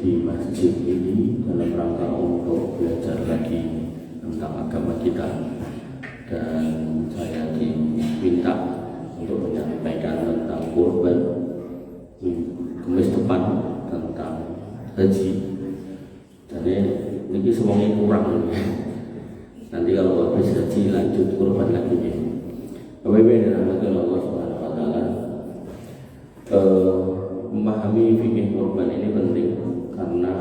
di masjid ini dalam rangka untuk belajar lagi tentang agama kita, dan saya diminta untuk menyampaikan tentang kurban Kamis depan tentang haji. Jadi ini semuanya kurang ya. Nanti kalau habis haji lanjut kurban lagi ya. Bapak-Ibu yang dirahmati Allah Subhanahu wa taala, memahami fikih kurban ini penting karena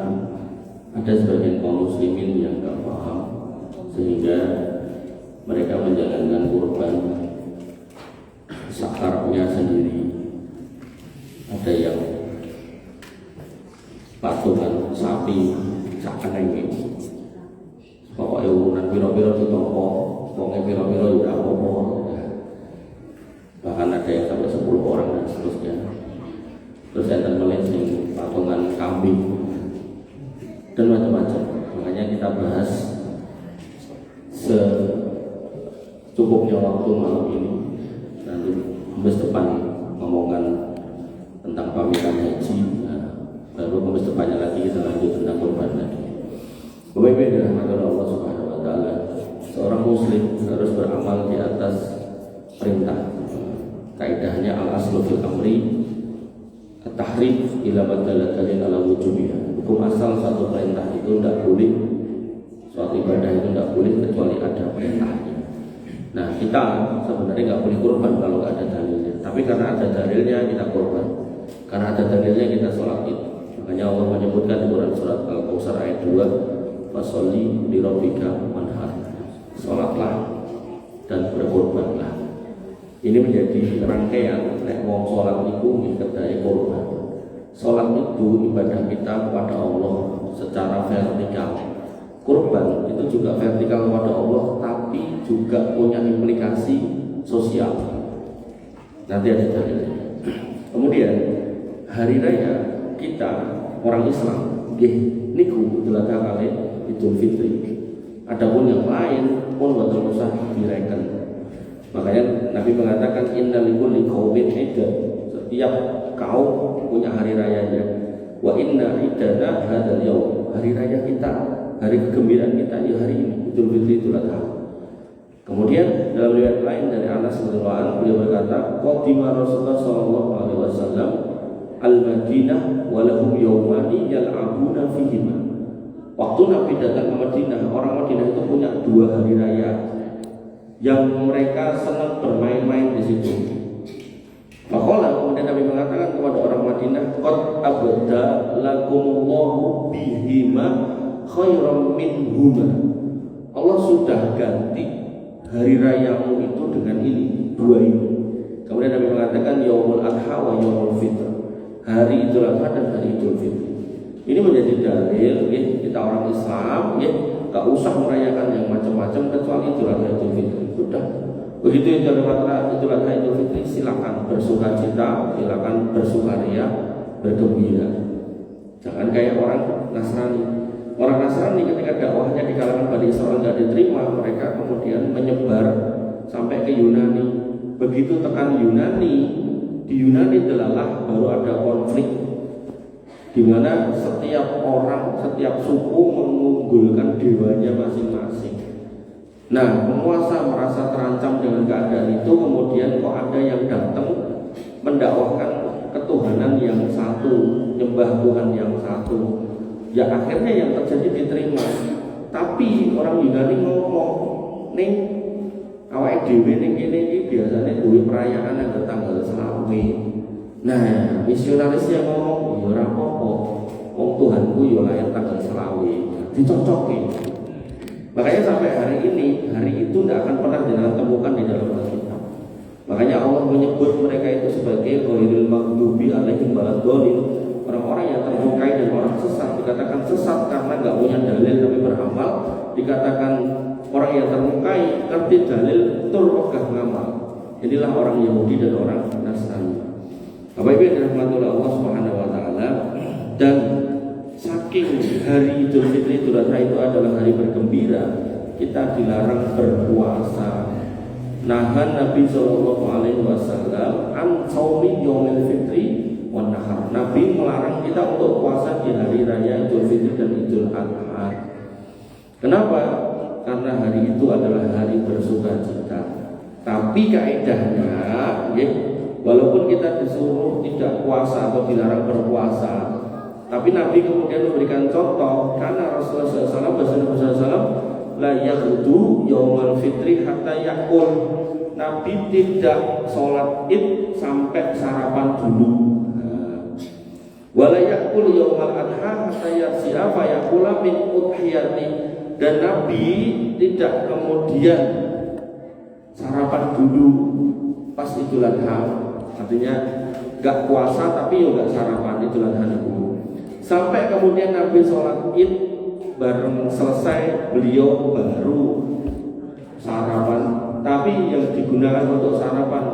ada sebagian kaum muslimin yang tidak paham sehingga mereka menjalankan kurban sakarnya sendiri. Ada yang patungan sapi sakar ini, pokoknya urunan piro-piro itu toko, pokoknya piro-piro ya apa-apa. Bahkan ada yang sampai 10 orang dan seterusnya. Terus saya melihat patungan kambing dan macam-macam. Makanya kita bahas secukupnya waktu malam ini. Nanti Kamis depan ngomongkan tentang pamitan haji. Baru Kamis depannya lagi kita lanjut tentang kurban lagi. Bapak-Ibu yang dirahmati Allah Subhanahu wa taala, seorang muslim harus beramal di atas perintah. Kaidahnya al-aslu fil amri at-tahrif ila badala dalil ala wujubiha. Hukum asal satu perintah itu tidak boleh, suatu ibadah itu tidak boleh kecuali ada perintahnya. Nah, kita sebenarnya nggak boleh kurban kalau nggak ada dalilnya. Tapi karena ada dalilnya kita kurban. Karena ada dalilnya kita sholat itu. Makanya Allah menyebutkan di Quran surat Al-Kautsar ayat 2, fasholli li rabbika wanhar. Sholatlah dan berkorbanlah. Ini menjadi rangkaian nek wong sholat niku kedai kurban. Sholat itu ibadah kita kepada Allah secara vertikal. Kurban itu juga vertikal kepada Allah, tapi juga punya implikasi sosial. Nanti ada dalilnya. Kemudian hari raya kita orang Islam nggih niku delaga kali Idul Fitri. Adapun yang lain pun boten usah direken. Makanya Nabi mengatakan innal likulli qaumin iddah. Setiap kaum punya hari rayanya. Wa inna iddana hadzal yaum. Hari raya kita, hari kegembiraan kita ya hari ini, Idul Fitri Idul Adha. Kemudian dalam riwayat lain dari Anas radhiyallahu anhu beliau berkata, qadima Rasulullah sallallahu alaihi wasallam al-Madinah wa lahum yawmani yal'abuna fihima. Waktu Nabi datang ke Madinah, orang Madinah itu punya 2 hari raya yang mereka senang bermain-main di situ. Maka kemudian Nabi mengatakan kepada orang Madinah, qad abda lakumullahu bihima khairam minhuma. Allah sudah ganti hari rayamu itu dengan ini, 2 ini. Kemudian Nabi mengatakan yaumul adha wa yaumul fitr. Hari Idul Adha dan hari Idul Fitri. Ini menjadi dalil ya, kita orang Islam ya, gak usah merayakan yang macam-macam kecuali Idul Adha Idul Fitri. Sudah. Begitu Idul Adha Idul Fitri, silakan bersukacita, silakan bersukaria, bergembira. Jangan kayak orang Nasrani. Orang Nasrani ketika dakwahnya di kalangan Bani Israel tidak diterima, mereka kemudian menyebar sampai ke Yunani. Begitu tekan Yunani, di Yunani adalah baru ada konflik di mana setiap orang, setiap suku mengunggulkan dewanya masing-masing. Nah, penguasa merasa terancam dengan keadaan itu, kemudian kok ada yang datang mendakwahkan ketuhanan yang satu, nyembah Tuhan yang satu. Ya akhirnya yang terjadi diterima. Tapi orang Yunani ngomong, nih awake dhewe ning kene iki biasane duwe perayaan nang tanggal selawe. Nah, misionarisnya ngomong, ya ora apa-apa. Wong Tuhanku ya lahir tanggal selawe. Dicocoki. Makanya sampai hari ini, hari itu tidak akan pernah ditemukan di dalam Alkitab. Makanya Allah menyebut mereka itu sebagai ghairil maghdubi alaihim waladdallin. Orang-orang yang terlukai dan orang sesat dikatakan sesat karena nggak punya dalil tapi beramal. Dikatakan orang yang terlukai ngerti dalil tur pegah ngamal. Inilah orang Yahudi dan orang Nasrani. Bapak Ibu yang dirahmati Allah Subhanahu wa taala, dan saking hari Idul Fitri Idul Adha itu adalah hari bergembira, kita dilarang berpuasa. Nahan Nabi sallallahu alaihi wasallam an shaumi yaumil fitri wan nahar. Nabi melarang kita untuk puasa di hari raya Idul Fitri dan Idul Adha. Kenapa? Karena hari itu adalah hari bersukacita. Tapi kaidahnya, ya, walaupun kita disuruh tidak puasa atau dilarang berpuasa, tapi Nabi kemudian memberikan contoh. Karena Rasulullah SAW la yaghdu yaumal fitri hatta yakul. Nabi tidak sholat id sampai sarapan dulu. Wala yakul yaumal adha hatta yarsi'a fa yakula min udhiyati. Dan Nabi tidak kemudian sarapan dulu pas Idul Adha. Artinya gak puasa tapi juga sarapan Idul Adha dulu. Sampai kemudian Nabi sholat id bareng selesai, beliau baru sarapan. Tapi yang digunakan untuk sarapan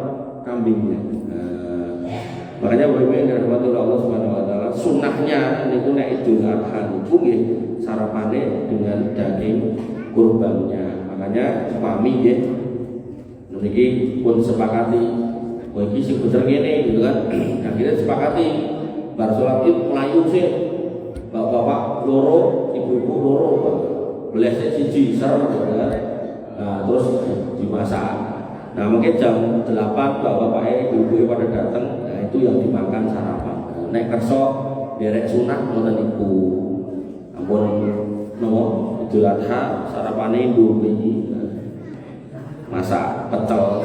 kambingnya. Makanya Bapak Ibu yang dirahmati Allah Subhanahu wa taala, sunnahnya niku nek Idul Adha niku nggih sarapane dengan daging kurbannya. Makanya pami nggih niki pun sepakati, oh iki sing bener ngene gitu kan. Akhirnya sepakati bar salat Id mlayu sih. Bapak-bapak loro, ibu-ibu loro, belesnya siji ser gitu kan. Nah, terus dimasak. Nah, mungkin jam 8 bapak-bapaknya ibu-ibu pada datang. Nah, itu yang dimakan sarapan. Nek kerso derek sunah ngoten niku. Ampun nopo Idul Adha sarapane nduk iki. Masak pecel.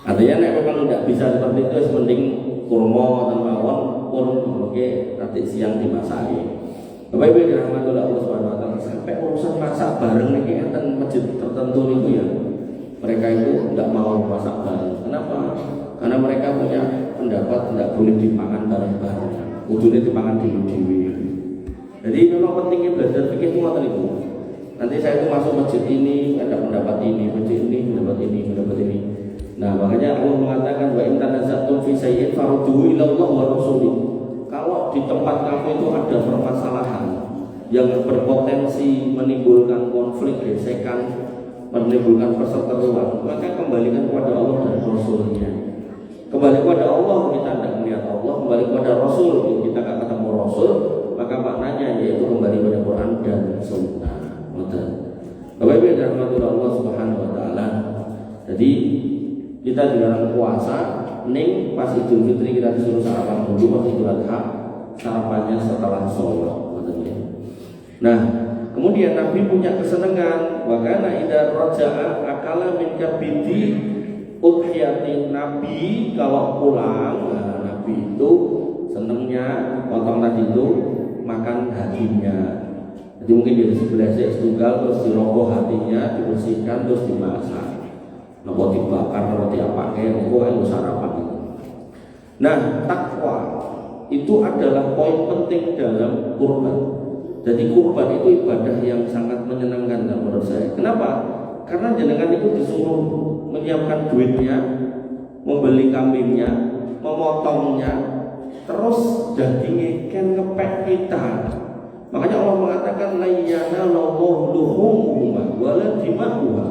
Artinya nek memang tidak bisa seperti itu, penting kurma atau mawon pun oke nanti siang dimasaki. Bapak Ibu dirahmati Allah Subhanahu wa taala, sampai urusan masak bareng niki enten masjid tertentu niku ya. Mereka itu tidak mau masak bareng. Kenapa? Karena mereka punya pendapat tidak boleh dimakan bareng-bareng. Kudune dimakan dhewe-dhewe. Jadi memang pentingnya belajar fikih ngoten niku. Nanti saya itu masuk masjid ini ada pendapat ini, masjid ini pendapat ini, pendapat ini. Nah, makanya Allah mengatakan wa in tanaza'tum fi shay'in farudduhu ila Allah wa rasulih. Kalau di tempat kamu itu ada permasalahan yang berpotensi menimbulkan konflik, gesekan, menimbulkan perseteruan, maka kembalikan kepada Allah dan Rasulnya. Kembali kepada Allah, kita tidak melihat Allah. Kembali kepada Rasul, kita tidak ketemu Rasul. Maka maknanya yaitu kembali kepada Quran dan Sunnah. Bapak Ibu yang dirahmati Allah Subhanahu wa taala. Jadi kita dilarang puasa, ning pas Idul Fitri kita disuruh sarapan dulu, pas Idul Adha sarapannya setelah sholat. Nah, kemudian Nabi punya kesenangan, wakana idza raja'a akala min kabidi udhiyati. Nabi kalau pulang, nah, Nabi itu senangnya potong tadi itu makan hatinya. Jadi mungkin dari sebelah setunggal terus dirogoh hatinya, dibersihkan terus dimasak. Nopo dibakar, nopo diapake, nopo yang sarapan itu. Nah, takwa itu adalah poin penting dalam kurban. Jadi kurban itu ibadah yang sangat menyenangkan menurut saya. Kenapa? Karena jenengan itu disuruh menyiapkan duitnya, membeli kambingnya, memotongnya, terus dagingnya kan ngepek kita. Makanya Allah mengatakan la yanallahu luhumuha wala dima'uha.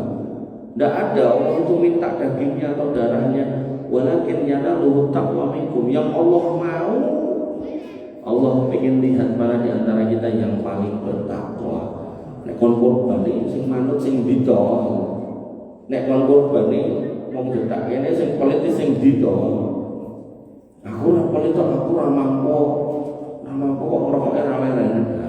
Tidak ada Allah itu minta dagingnya atau darahnya, walakin yanaluhu taqwa minkum. Yang Allah mau, Allah ingin lihat mana di antara kita yang paling bertakwa. Nek kon kurban iki sing manut sing dito. Nek kon kurban iki wong detak kene sing politis sing dito. Aku ora politik, aku ora mampu kok ngrokok ra leren.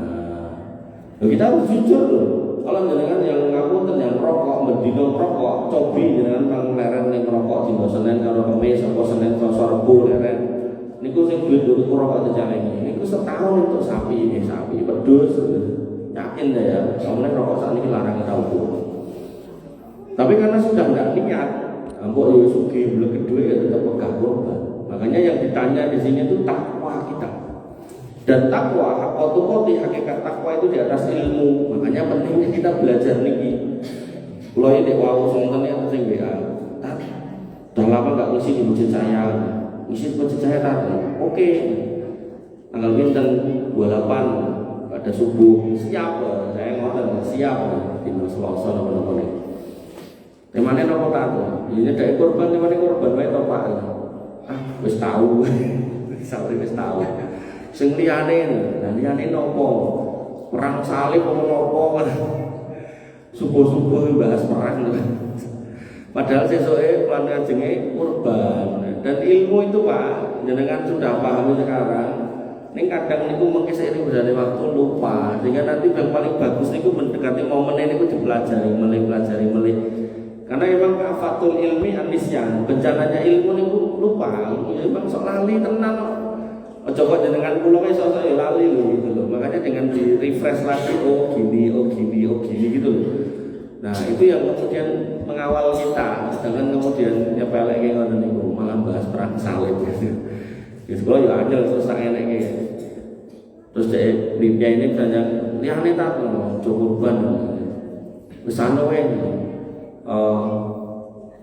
Nah, kita harus jujur loh. Kalau jenengan yang ngaku yang rokok, mendino rokok, cobi jenengan kang leren ning rokok dina Senin karo Kamis apa Senin Selasa Rebo leren. Niku sing duit untuk rokok dijalengi. Niku setahun untuk sapi, sapi pedus. Yakin deh ya, soalnya rokok saat ini larang tahu. Tapi karena sudah enggak niat, ambok yo sugih belum kedua ya tetap pegang kurban. Makanya yang ditanya di sini itu takwa kita. Dan takwa, hakikati hakikat takwa itu di atas ilmu. Makanya pentingnya kita belajar niki. Kalau ini wow sontennya atau sing WA. Dah lama nggak ngisi di masjid saya. Ngisi di masjid saya tadi. Oke. Tanggal pinten 28 pada subuh siap. Saya ngotot siap. Di Selasa apa-apa nih. Temane nopo tato. Ini dari korban, temane korban wae to Pak. wis tahu. Sampai wis tahu. Sing liyane nopo? Perang salib apa nopo kan? Subuh-subuh bahas perang kan. Padahal sesuai plan ngajenge kurban. Dan ilmu itu Pak, jenengan sudah pahami sekarang. Ning kadang niku mengki seiring berjalannya waktu lupa. Sehingga nanti yang paling bagus niku mendekati momen ini niku dipelajari melih. Karena memang kafatul ilmi anisyan, bencananya ilmu niku lupa. Memang sok lali tenan. Coba jenengan kula iso lali lho gitu loh. Makanya dengan di refresh lagi oh gini gitu loh. Nah, itu yang kemudian mengawal kita, jangan kemudian nyepeleke ngoten niku, malah bahas perang salib gitu. Ya sekolah ya ada terus tak eneke. Terus dia ini banyak liyane ta kurban. Wis ana wae.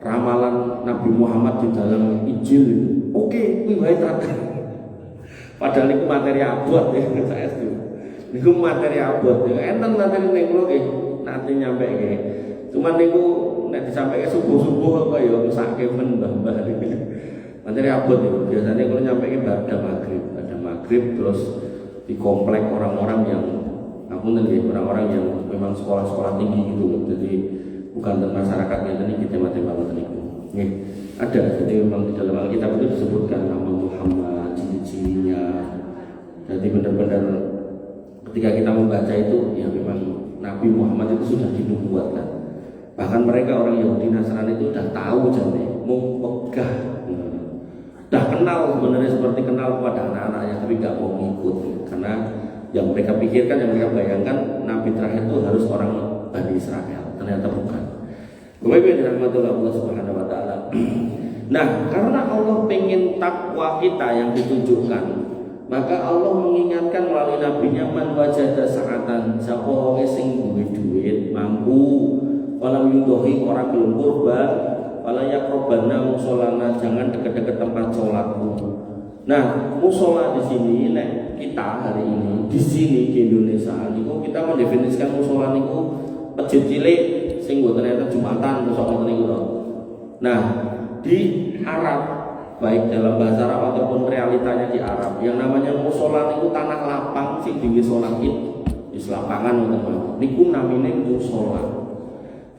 Ramalan Nabi Muhammad di dalam Injil. Oke, kuwi wae tak. Padahal niku materi abot ya saya itu. Niku materi abot ya. Enten materi ning kula nggih nanti nyampe nggih. Cuman niku nek disampaikan subuh-subuh apa ya mesake men mbah-mbah niku. Materi abot niku. Biasanya kalau nyampe pada maghrib terus di komplek orang-orang yang orang-orang yang memang sekolah-sekolah tinggi gitu loh. Jadi bukan masyarakat yang tadi kita mati-mati niku. Nggih. Ada jadi memang di dalam Alkitab itu disebutkan nama Muhammad, ciri-cirinya. Jadi benar-benar ketika kita membaca itu ya memang Nabi Muhammad itu sudah dinubuatkan. Bahkan mereka orang Yahudi Nasrani itu sudah tahu jadi mau pegah. Sudah kenal sebenarnya seperti kenal kepada anak-anaknya tapi nggak mau ngikut karena yang mereka pikirkan, yang mereka bayangkan Nabi terakhir itu harus orang Bani Israel. Ternyata bukan. Bapak-Ibu dirahmati Allah Subhanahu wa taala. Nah, karena Allah pengen takwa kita yang ditunjukkan, maka Allah mengingatkan melalui nabinya man wajada sa'atan, sapa wong sing duwe duit, mampu, walau yudohi ora gelem kurban, wala yaqrabana musholana, jangan dekat-dekat tempat sholatku. Nah, musola di sini nek kita hari ini di sini di Indonesia niku kita mendefinisikan musola niku masjid cilik sing ternyata Jumatan musola niku. Nah, di Arab baik dalam bahasa Arab ataupun realitanya di Arab yang namanya musola niku tanah lapang sing dinggo salat Id di lapangan ngoten niku namine musola.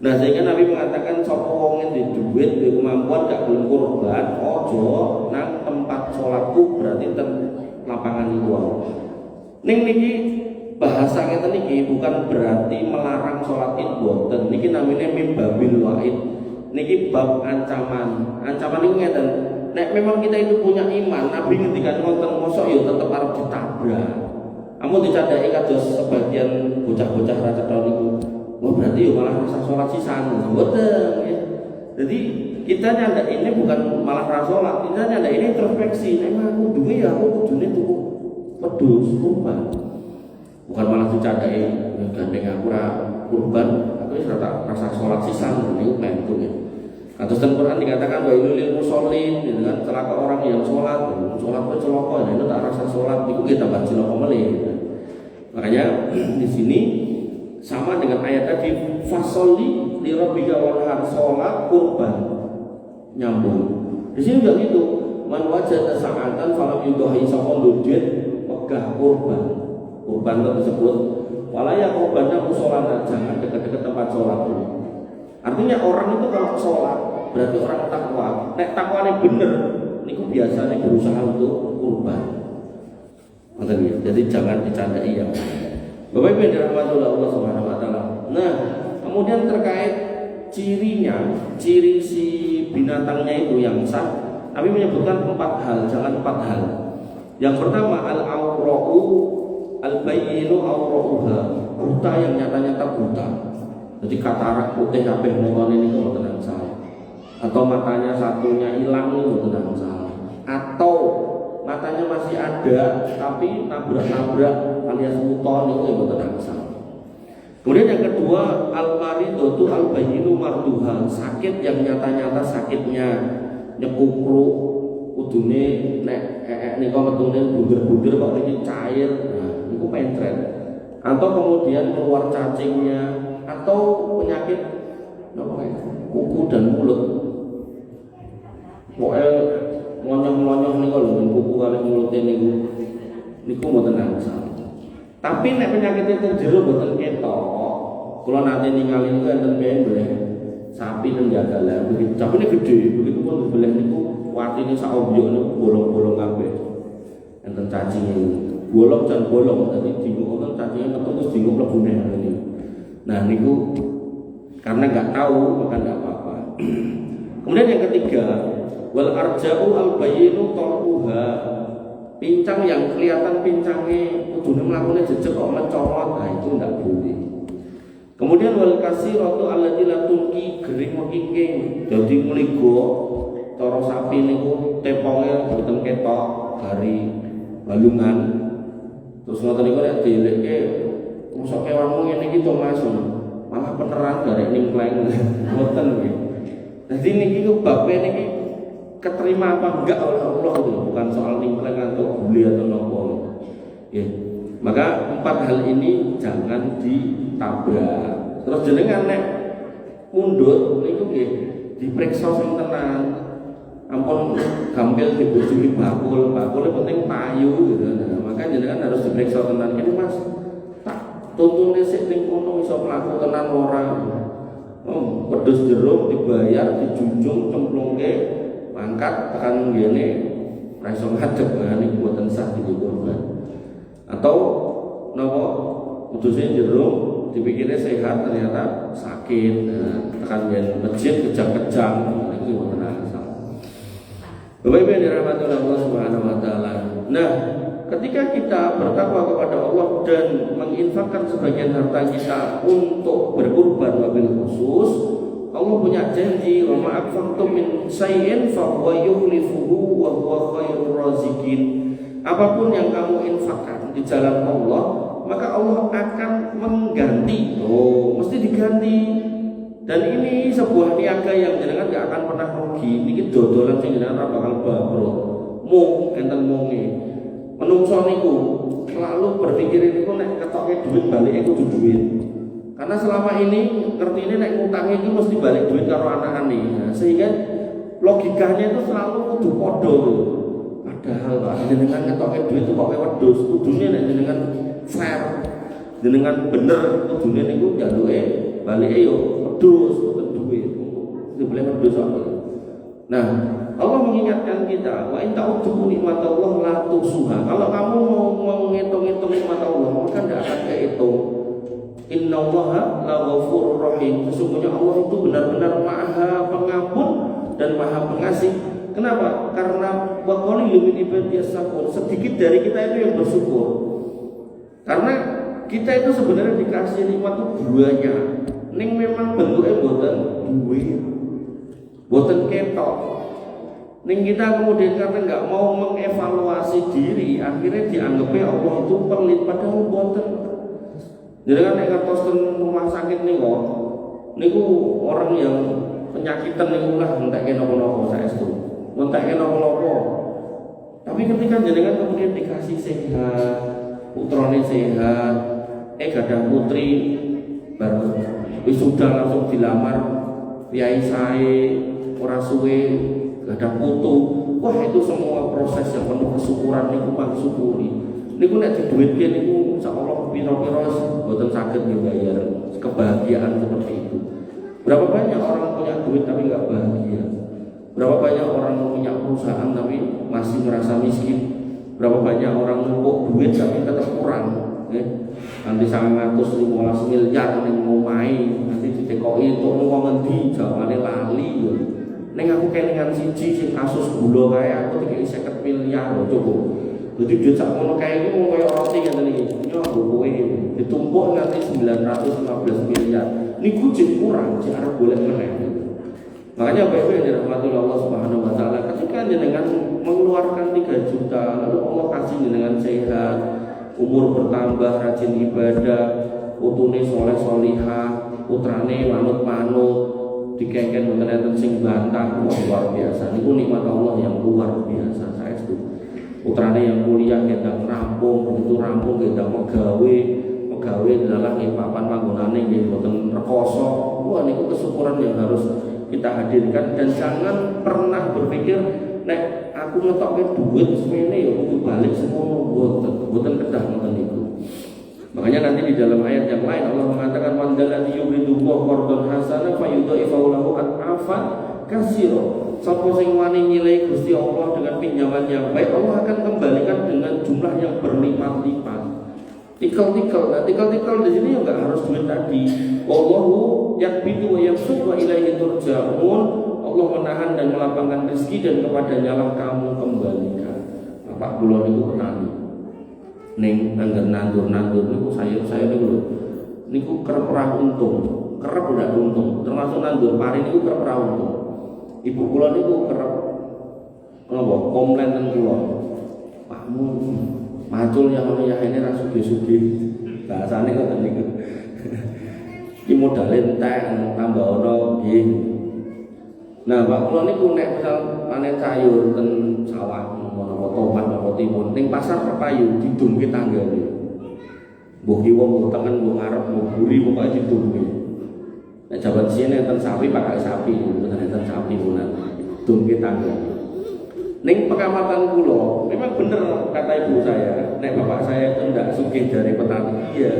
Nah, sehingga Nabi mengatakan sapa wong di duit duwe kemampuan gak gelem kurban ojo nang tempat salatku berarti lapangan iku wae. Ning niki bahasa ngeten niki bukan berarti melarang salat Id boten. Niki namine mimbabil wa'id. Niki bab ancaman. Ancaman niku ngeten. Nek memang kita itu punya iman, Nabi ngendikan ngoten mosok ya tetep arep ditabrak. Amun dicandhaki kados sebagian bocah-bocah ra cetha niku. Wah berarti ya malah rasa sholat sisan. Boten ya. Jadi kita nyandak ini bukan malah rasa sholat, kita nyandak ini introspeksi. Emang aku duwe ya aku kudune tuku wedhus kurban. Bukan malah dicandhaki gandeng aku ra kurban, aku wis rasa sholat sisan niku mentu ya. Atau dalam Quran dikatakan wa ilul musallin, gitu kan, celaka orang yang sholat kok celaka, itu tak rasa sholat, itu kita baca celaka melih. Makanya di sini sama dengan ayat tadi, fasolli li rabbika wanhar, sholat kurban nyambung. Di sini juga gitu, man wajada sa'atan falam yudahi saqon dujet pegah kurban tersebut, walaya kurbannya musolana, jangan dekat-dekat tempat sholat dulu. Artinya orang itu kalau sholat berarti orang takwa. Nek takwanya bener, niku biasanya berusaha untuk kurban. Jadi jangan dicandai yang Bapak Ibu yang dirahmati Allah Subhanahu wa taala. Nah, kemudian terkait cirinya, ciri si binatangnya itu yang sah, Nabi menyebutkan 4 hal, jangan 4 hal. Yang pertama al-awra'u al-bayyinu awra'uha, buta yang nyata-nyata buta. Jadi katarak putih kabeh montone niku mboten tenang salah. Atau matanya satunya hilang niku mboten tenang salah. Atau matanya masih ada tapi nabrak-nabrak alias muton niku mboten tenang salah. Kemudian yang kedua al-maridatu al-bayyinu marduha, sakit yang nyata-nyata sakitnya, nyekukru kudune nek niku metune bunder-bunder kok niki cair. Nah, niku pentret. Atau kemudian keluar cacingnya atau penyakit kuku dan mulut. Pokoknya melonyoh-melonyoh niku lho kuku kali mulute niku mboten angsal. Tapi nek penyakit itu jero mboten ketok. Kula nate ningali niku enten pembleh sapi teng jagalan begitu. Sapine gede, begitu pun dibelah niku watine sak obyok niku bolong-bolong kabeh. Enten cacinge. Bolong jan bolong dadi dinguk enten cacinge metu terus dinguk mlebu ngene. Nah niku karena enggak tahu maka enggak apa-apa. Kemudian yang ketiga, wal arja'u al bayyinu talquha. Pincang yang kelihatan pincangnya kudune mlakune jejeg kok mencolot, nah itu enggak boleh. Kemudian wal kasiratu allati la tulqi gering mengking. Dadi mligo cara sapi niku teponge mboten ketok dari balungan. Terus ngoten niku nek dielekke mosok kewanmu ngene iki to Mas. Malah peneran garek nimpleng ngoten nggih. Jadi niki ku babe niki keterima apa enggak oleh Allah itu bukan soal nimpleng atau beli atau nopo. Ya. Maka 4 hal ini jangan ditabrak. Terus jenengan nek mundut niku nggih dipriksa sing tenan. Ampun gampil dibojoni bakul penting payu gitu. Nah, maka jenengan harus diperiksa tenan. Ini Mas, tak tuntune sik ning kono iso mlaku tenan ora. Wedhus jeruk dibayar, dijunjung, cemplungke, mangkat tekan ngene ora iso ngadeg niku mboten sah dikurban. Atau napa wedhuse jeruk dipikirnya sehat ternyata sakit. Nah, tekan ngene masjid kejang-kejang niku mboten asal. Bapak Ibu yang dirahmati oleh Allah Subhanahu wa taala. Nah, ketika kita bertakwa kepada Allah dan menginfakkan sebagian harta kita untuk berkurban wabil khusus, Allah punya janji, "Wa ma anfaqtum min syai'in fa huwa yukhlifuhu wa huwa khairur raziqin." Apapun yang kamu infakkan di jalan Allah, maka Allah akan mengganti. Oh, mesti diganti. Dan ini sebuah niaga yang jenengan gak akan pernah rugi. Niki dodolan sing jenengan ora bakal bangkrut. Mung enten munge. Menungso niku selalu berpikir niku nek ketoke duit balike kudu duit. Karena selama ini ngertine nek ngutang iki mesti balik duit karo anakane. Nah, sehingga logikanya itu selalu kudu padha. Padahal Pak, jenengan ketoke duit kok wedhus, kudune nek jenengan fair. Jenengan bener kudune niku njaluke balike yo wedhus boten duit. Dibeli wedhus kok. Nah, Allah mengingatkan kita, wa in ta'udzu nikmatallah la tuhsuha. Kalau kamu mau menghitung-hitung nikmat Allah, maka tidak akan kehitung. Innallaha la ghafurur rahim. Sesungguhnya Allah itu benar-benar Maha Pengampun dan Maha Pengasih. Kenapa? Karena wa qalilun min ibadiyas syakur. Sedikit dari kita itu yang bersyukur. Karena kita itu sebenarnya dikasih nikmat itu banyak. Ning memang bentuknya mboten duwe. Mboten ketok. Ning kita kemudian karena nggak mau mengevaluasi diri, akhirnya dianggapnya Allah itu pelit, padahal mboten. Jadi kan nek ngertos teng rumah sakit niku, niku orang yang penyakitan niku lah entek napa-napa saestu. Entek napa-napa. Tapi ketika jenengan kemudian dikasih sehat, putrane sehat, gadah putri baru wisuda langsung dilamar piyai sae ora suwe gadah putu. Wah, itu semua proses yang penuh kesyukuran niku mangsyukuri. Niku nek diduitke niku insyaallah pira-pira mboten saged dibayar kebahagiaan seperti itu. Berapa banyak orang punya duit tapi enggak bahagia? Berapa banyak orang punya perusahaan tapi masih merasa miskin? Berapa banyak orang numpuk duit tapi tetap kurang? Nanti 115 miliar ning omahe, nanti ditekoki untuk wong ngendi jawane lali yo. Ning aku kelingan siji sing kasus gula kae aku dikeki 50 miliar lho coba. Jadi duit sak ngono kae iki mau koyo roti ngene iki. Yo kowe ditumpuk nanti 915 miliar. Niku jek kurang, jek arep golek meneh. Makanya Bapak yang dirahmati Allah Subhanahu wa taala, ketika jenengan mengeluarkan 3 juta, lalu Allah kasih jenengan sehat, umur bertambah, rajin ibadah, putune soleh solihah, putrane manut-manut, dikengken mboten enten sing bantah, luar biasa. Niku nikmat Allah yang luar biasa saestu. Putrane yang kuliah kendang rampung, begitu rampung kendang megawe adalah nggih papan panggonane nggih mboten rekoso. Wah, niku kesyukuran yang harus kita hadirkan dan jangan pernah berpikir nek aku ngetokke duit semene ya kudu balik semono mboten kedah ngoten niku. Makanya nanti di dalam ayat yang lain Allah mengatakan mandalani yuridu qardon hasanah fayudha'ifahu lahu at'afan katsira. Sapa sing wani nyilai Gusti Allah dengan pinjaman yang baik, Allah akan kembalikan dengan jumlah yang berlipat-lipat. Tikal-tikal, nah tikal-tikal di sini enggak harus duit tadi. Wallahu yakbidu wa yabsutu wa ilaihi turja'un. Allah menahan dan melapangkan rezeki dan kepadanya lah kamu kembalikan. Bapak kula niku petani. Ning anggar nandur-nandur niku sayur-sayur niku kerep ora untung, kerep ndak untung. Termasuk nandur pari niku kerep ora untung. Ibu kula niku kerep napa komplain ten kula. Pakmu macul yang ono yahene ra sugih-sugih. Bahasane kok niku. Iki modal entek tambah ono nggih. Nah, Pak kula niku nek misal panen sayur ten sawah apa tomat apa timun ning pasar Pepayu didungke tanggane. Mbuh kiwa mbuh tengen mbuh ngarep mbuh buri pokoke didungke. Nek jaman sine enten sapi pakai sapi, mboten enten sapi punan. Dungke tanggane. Ning Pekamatan kula memang bener kata ibu saya, nek bapak saya itu ndak sugih dari petani. Iya.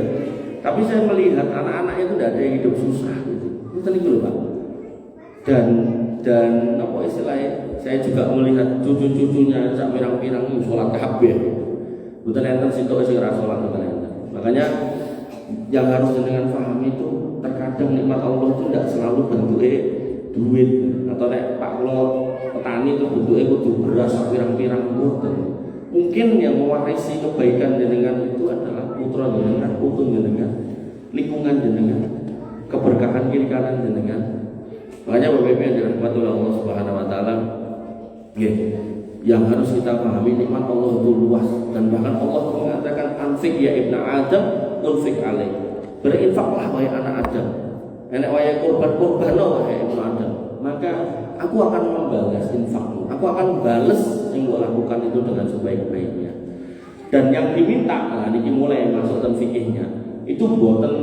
Tapi saya melihat anak-anak itu ndak ada yang hidup susah gitu. Itu niku lho, Pak. Dan apa istilahnya, saya juga melihat cucu-cucunya sak pirang-pirang sholat kabeh. Mboten enten sitok sing ora sholat mboten enten. Makanya yang harus dengan paham itu terkadang nikmat Allah itu tidak selalu bentuke duit atau nek Pak kula petani itu bentuke kudu beras sak pirang-pirang mboten. Mungkin yang mewarisi kebaikan jenengan itu adalah putra jenengan, putu jenengan, lingkungan jenengan, keberkahan kiri kanan jenengan. Makanya Bapak Ibu yang dirahmati Allah Subhanahu wa taala, yang harus kita pahami nikmat Allah itu luas dan bahkan Allah mengatakan anfik ya ibna Adam unfik alaih. Berinfaklah wahai anak Adam. Enek wahai kurban wahai ibnu Adam. Maka aku akan membalas infakmu. Aku akan balas yang kau lakukan itu dengan sebaik-baiknya. Dan yang diminta, nah ini mulai masuk dalam fikihnya, itu boten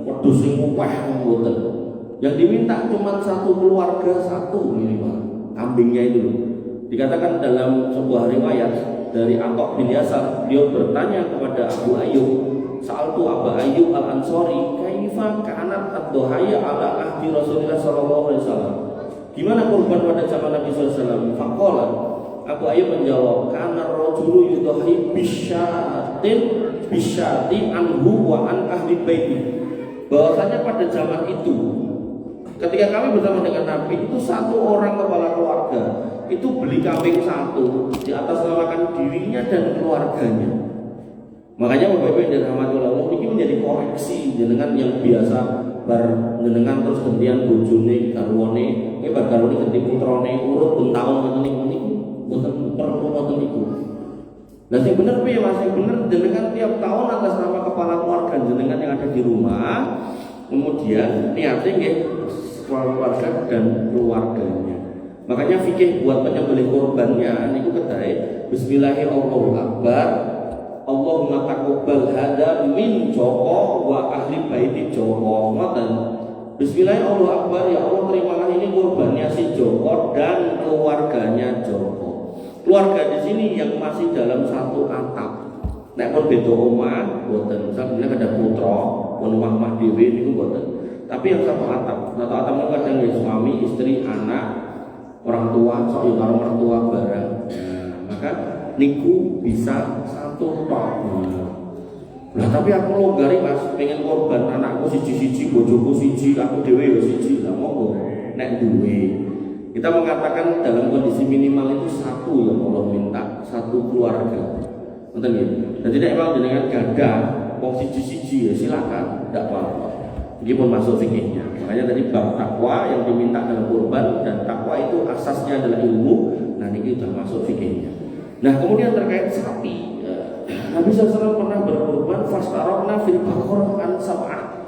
wedhus sing akeh boten. Yang diminta cuma satu keluarga, satu minimal kambingnya itu. Dikatakan dalam sebuah riwayat dari Atok bin Yasar, beliau bertanya kepada Abu Ayyub, Sa'altu Abu Ayyub al-Ansari, kaifa kanat ad-duhaya ala ahdi Rasulullah sallallahu alaihi wasallam. Gimana kurban pada zaman Nabi sallallahu alaihi wasallam? Faqala, Abu Ayyub menjawab, kana rajulu yudhi bisyati anhu wa an ahli baiti. Bahwasanya pada zaman itu ketika kami bersama dengan Nabi itu satu orang kepala keluarga itu beli kambing satu di atas namakan dirinya dan keluarganya. Makanya Bapak Ibu yang dirahmati Allah ini menjadi koreksi jenengan yang biasa jenengan terus gantian bojone garwane, bar garwane ganti putrane urut pun tahun ngoten niku mboten perlu ngoten niku. Lah sing bener piye Mas? Sing bener jenengan tiap tahun atas nama kepala keluarga jenengan yang ada di rumah kemudian niatnya nggih keluarga dan keluarganya. Makanya fikih buat penyembelih korbannya niku kedae Bismillahirrahmanirrahim. Allahumma taqabbal hada min Joko wa ahli baiti Joko. Ngoten. Bismillahirrahmanirrahim. Ya Allah terimalah ini korbannya si Joko dan keluarganya Joko. Keluarga di sini yang masih dalam satu atap. Nek pun beda omah mboten. Misalnya ada putra, pun omah dhewe niku mboten. Tapi yang satu atap itu kadang ya suami, istri, anak, orang tua, sok karo mertua bareng. Nah, maka niku bisa satu tok. Nah, tapi aku longgari Mas, pengen korban anakku siji-siji, bojoku siji, aku dhewe ya siji. Lah monggo nek duwe. Kita mengatakan dalam kondisi minimal itu satu yang Allah minta, satu keluarga. Ngoten nggih. Dan tidak emang dengan gadah wong siji-siji ya silakan, tidak apa-apa. Ini pun masuk fikihnya. Makanya tadi bab takwa yang diminta dalam kurban dan takwa itu asasnya adalah ilmu. Nah ini sudah masuk fikihnya. Nah kemudian terkait sapi, Nabi SAW pernah berkurban fastarokna fil baqarah an sab'ah.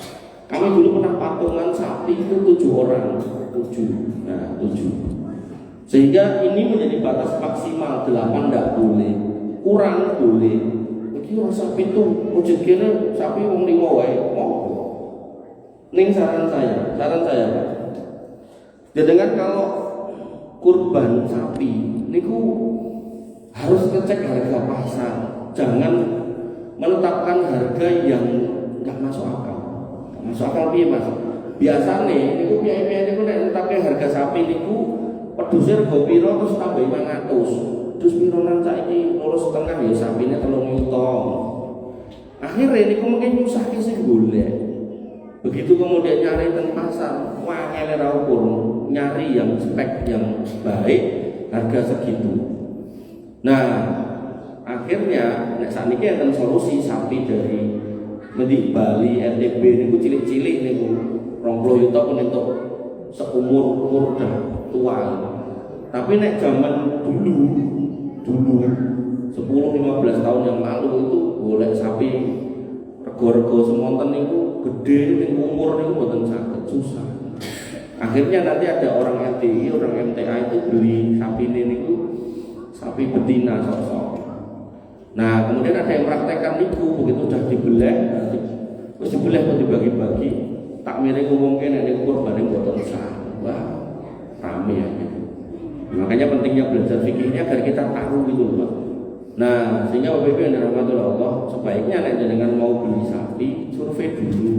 Kami dulu pernah patungan sapi itu 7 orang, 7. Nah 7. Sehingga ini menjadi batas maksimal 8 tidak boleh, kurang boleh. Iki orang sapi itu ujungnya sapi wong 5 wae. Ning saran saya Pak. Dengan kalau kurban sapi niku harus ngecek harga pasar, jangan menetapkan harga yang nggak masuk akal. Nggak masuk akal piye Mas? Biasane niku piye-piye niku nek netapke harga sapi niku peduse rego pira terus tambah 500. Terus piro nang saiki 2,5 ya sapine 3 juta. Akhirnya niku mungkin nyusahke sing golek. Begitu kemudian nyari teng pasar, wah ngene ra ukur, nyari yang spek yang baik, harga segitu. Nah, akhirnya nek sakniki enten solusi sapi dari Medik Bali, NTB niku cilik-cilik niku 20 juta pun entuk seumur dah tua. Tapi nek zaman dulu 10-15 tahun yang lalu itu golek sapi rego-rego semonten niku gede ning umur niku mboten saged, susah. Akhirnya nanti ada orang LTI, orang MTA itu beli sapi ini niku sapi betina sok-sok. Nah, kemudian ada yang praktekkan niku begitu sudah dibelah, terus dibelah kok dibagi-bagi. Tak miring ngomongke nek niku kurbane mboten sah. Wah, rame ya gitu. Makanya pentingnya belajar fikih ini agar kita tahu gitu loh, Pak. Nah, sehingga Bapak Ibu yang dirahmati Allah, sebaiknya nek jenengan mau beli sapi, survei dulu.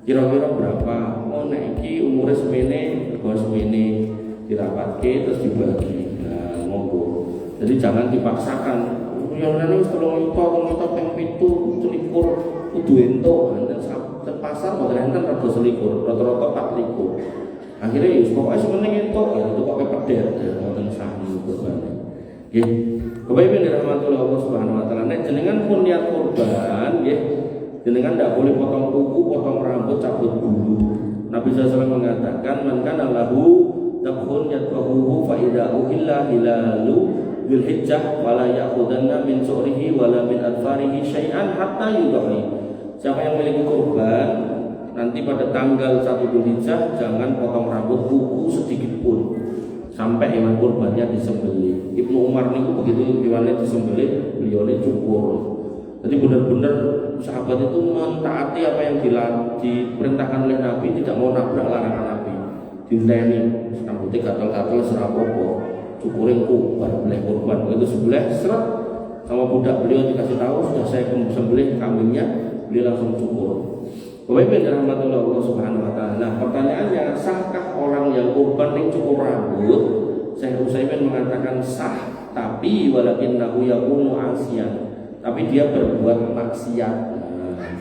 Kira-kira berapa? Oh, nek iki umure semene, rego semene, dirapatke terus dibagi. Nah, monggo. Jadi jangan dipaksakan. Yang lain wis 3 juta ping 7, 24 kudu entuk. Dan pasar model enten rego 24, rata-rata 24. Akhirnya ya pokoke sementing entuk ya itu kok pedet ya ngoten sami kurbane. Nggih. Bapak Ibu dirahmati Allah Subhanahu wa taala, nek jenengan pun niat kurban nggih, jenengan ndak boleh potong kuku, potong rambut, cabut bulu. Nabi SAW mengatakan man kana lahu tabkhun yatbahu fa idza uhilla hilalu bil hijjah wala ya'khudanna min su'rihi wala min adfarihi syai'an hatta yudhi. Siapa yang memiliki kurban nanti pada tanggal 1 Dzulhijjah jangan potong rambut, kuku sedikit pun sampai hewan kurbannya disembelih. Ibnu Umar niku begitu hewannya disembelih, beliau cukur. Jadi benar-benar sahabat itu mentaati apa yang diperintahkan oleh Nabi, tidak mau nabrak larangan Nabi. Dinteni rambutnya gatal-gatal serapopo, cukurin baru boleh kurban. Begitu sebelah seret sama budak beliau dikasih tahu sudah saya sembelih kambingnya, beliau langsung cukur. Bapak Ibu dirahmati Allah Subhanahu wa taala. Nah, pertanyaannya, sahkah orang yang kurban yang cukur rambut? Syekh Utsaimin mengatakan sah, tapi walakinnahu yakunu asiyan. Tapi dia berbuat maksiat. Nah,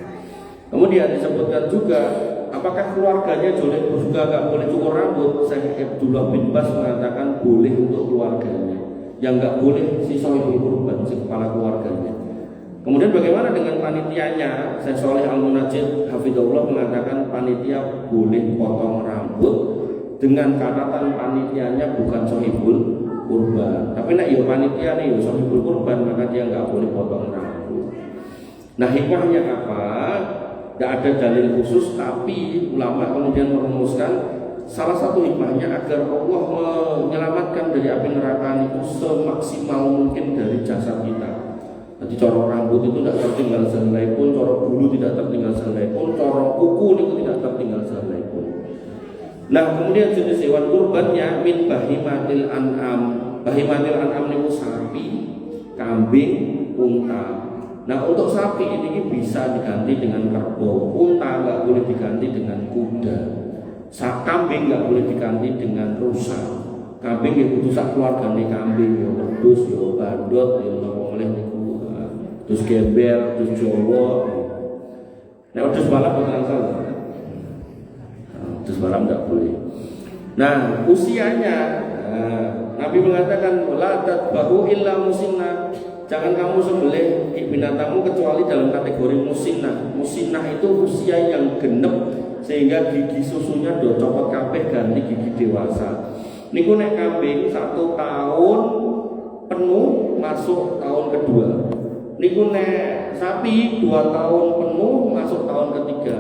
kemudian disebutkan juga, apakah keluarganya juga enggak boleh cukur rambut? Syekh Abdullah bin Bas mengatakan boleh untuk keluarganya. Yang enggak boleh si sahibul kurban, si kepala keluarganya. Kemudian bagaimana dengan panitianya? Syekh Shalih Al-Munajjid hafizahullah mengatakan panitia boleh potong rambut dengan catatan panitianya bukan sahibul kurban. Tapi nek yo panitia nih yo sahibul kurban maka dia enggak boleh potong rambut. Nah, hikmahnya apa? Tidak ada dalil khusus, tapi ulama kemudian merumuskan salah satu hikmahnya agar Allah menyelamatkan dari api neraka itu semaksimal mungkin dari jasad kita. Jadi corok rambut itu tidak tertinggal sehelai pun, corok bulu tidak tertinggal sehelai pun, corok kuku itu tidak tertinggal sehelai pun. Nah, kemudian jenis hewan kurbannya min bahimatil an'am. Bahimatil an'am itu sapi, kambing, unta. Nah, untuk sapi ini bisa diganti dengan kerbau, unta nggak boleh diganti dengan kuda, kambing nggak boleh diganti dengan rusa. Kambing ya kudu sak keluargane kambing, ya wedhus, ya bandot, ya oleh niku. Terus gembel, terus Jawa. Nek terus malam boten salah. Terus malam tidak boleh. Nah, usianya Nabi mengatakan la tadbahu illa musinna. Jangan kamu sembelih binatangmu kecuali dalam kategori musinnah. Musinnah itu usia yang genep sehingga gigi susunya do copot kabeh ganti gigi dewasa. Niku nek kambing 1 tahun penuh masuk tahun kedua. Niku nek sapi 2 tahun penuh masuk tahun ketiga.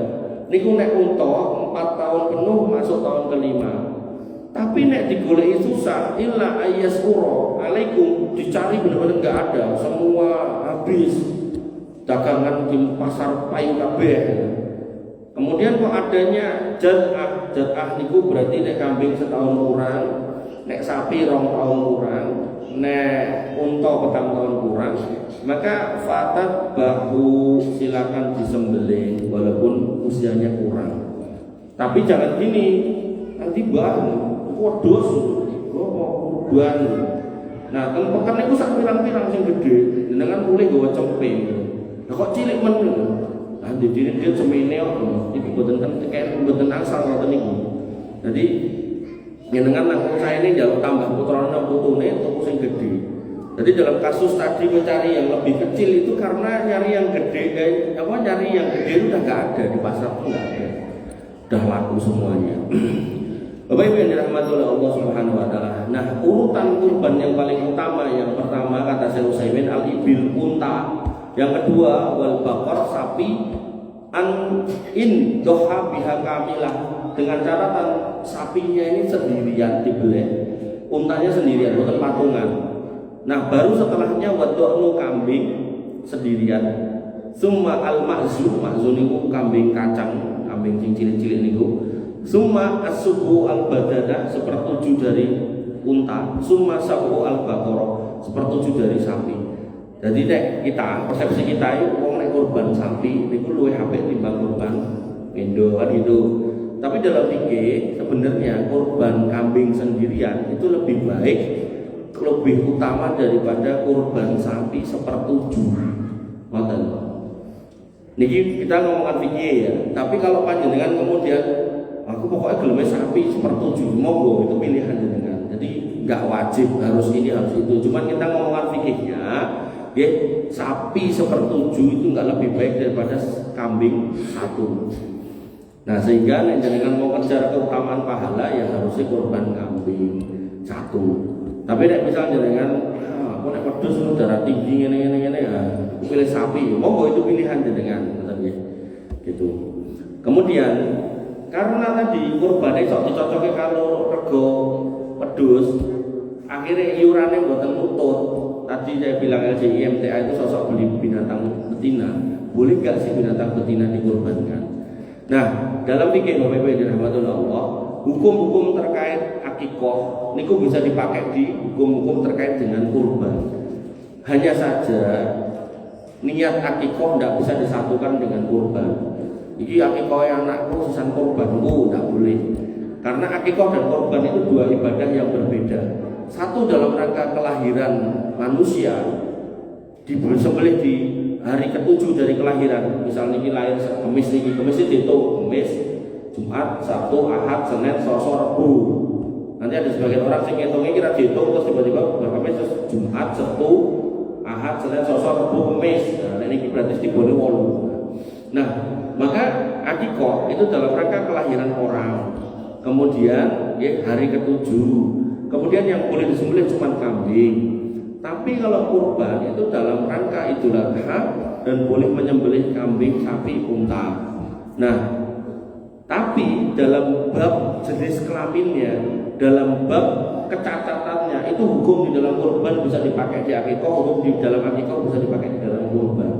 Niku nek unta 4 tahun penuh masuk tahun kelima. Tapi nek digoleki susah, illa ayyasura alaikum, dicari benar-benar enggak ada, semua habis. Dagangan di pasar payu kabeh. Kemudian kok adanya jad'ah niku berarti nek kambing setahun kurang, nek sapi 2 tahun kurang. nek unta petang tahun kurang, maka fatat bahu silakan disembelih walaupun usianya kurang. Tapi jangan gini, nanti wados kurban. Nah, tempekan itu sak pirang-pirang sing gede, jenengan mulai gawa cemping. Lah kok cilik men. Lah didine dia semene kok iki mboten kan kayak mboten asal ngoten niku. Jadi jenengan nang saya ini njaluk tambah putrane putune tuku sing gede. Jadi dalam kasus tadi mencari yang lebih kecil itu karena nyari yang gede, nyari yang gede itu udah nggak ada di pasar, tuh nggak ada, udah laku semuanya. Bapak Ibu yang dirahmati oleh Allah Subhanahu Wa Taala. Nah, urutan kurban yang paling utama, yang pertama kata Syekh Utsaimin al-ibil, unta. Yang kedua wal bakar, sapi. In doha biha kamilah, dengan catatan sapinya ini sendirian dibeleh, untanya sendirian, bukan patungan. Nah, baru setelahnya wadoknu, kambing sendirian. Summa al-ma'zu, ma'zu niku kambing kacang, kambing cilik-cilik niku. Summa as-subu al-badana, sepertujuh dari unta. Summa sabu al-baqarah, sepertujuh dari sapi. Jadi nek kita, persepsi kita itu wong nek kurban sapi niku luwih apik timbang kurban endo kan itu. Tapi dalam fikih sebenarnya kurban kambing sendirian itu lebih baik, lebih utama daripada kurban sapi sepertujuh. Ngoten. Niki kita ngomongkan fikih ya. Tapi kalau panjenengan kemudian aku pokoknya geleme sapi sepertujuh, monggo, itu pilihan jenengan. Jadi nggak wajib harus ini harus itu. Cuman kita ngomongkan fikihnya. Ya, sapi sepertujuh itu nggak lebih baik daripada kambing satu. Nah, sehingga nek jenengan mau kejar keutamaan pahala ya harusnya kurban kambing satu. Tapi nek misal jenengan aku nek pedus darah tinggi ngene ya, pilih sapi. Monggo, itu pilihan jenengan, gitu. Kemudian karena tadi kurban sok dicocoke kalau rego pedus, akhirnya iurannya mboten nutut. Tadi saya bilang LJI-MTA itu sosok beli binatang betina. Boleh gak sih binatang betina dikurbankan? Nah, dalam fikih Bapak Ibu yang dirahmati Allah, hukum-hukum terkait akikoh niku bisa dipakai di hukum-hukum terkait dengan kurban. Hanya saja niat akikoh tidak bisa disatukan dengan kurban. Iki akikoh yang anakku sisan kurbanku tidak boleh. Karena akikoh dan kurban itu dua ibadah yang berbeda. Satu dalam rangka kelahiran manusia, disembelih di hari ke-7 dari kelahiran. Misalnya ini lahir Kamis itu Kamis, Jumat, Sabtu, Ahad, Senin, Selasa, Rabu. Nanti ada sebagian orang yang ngitungnya kira dihitung terus tiba-tiba Kamis, terus Jumat, Sabtu, Ahad, Senin, Selasa, Rabu, Kamis. Nah, ini berarti diboleh 8. Nah, maka akikoh itu dalam rangka kelahiran orang. Kemudian ya, hari ke-7. Kemudian yang boleh disembelih cuma kambing. Tapi kalau kurban itu dalam rangka Idul Adha dan boleh menyembelih kambing, sapi, unta. Nah, tapi dalam bab jenis kelaminnya, dalam bab kecatatannya, itu hukum di dalam kurban bisa dipakai di akikoh, hukum di dalam akikoh bisa dipakai di dalam kurban.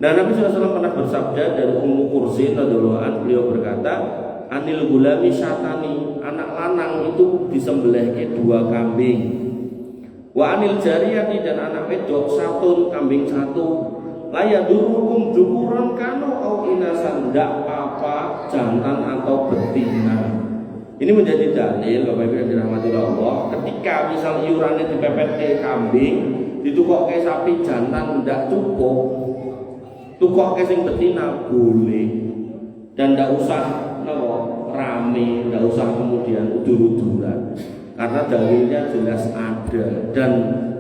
Nah, Nabi SAW pernah bersabda dari Ummu Kursin radhiyallahu anha, beliau berkata, anil gulami syatani, anak lanang itu disembelih ke 2 kambing. Wa anil jariyati, dan anak wedok satun, kambing 1. Laya durukum dukuran kano au inasan, ndak apa jantan atau betina. Ini menjadi dalil Bapak Ibu yang dirahmati Allah, ketika misal iurannya dipepet ke kambing, ditukok ke sapi jantan ndak cukup, tukok ke sing betina boleh. Dan ndak usah rame, tidak usah kemudian udur-uduran, karena dalilnya jelas ada dan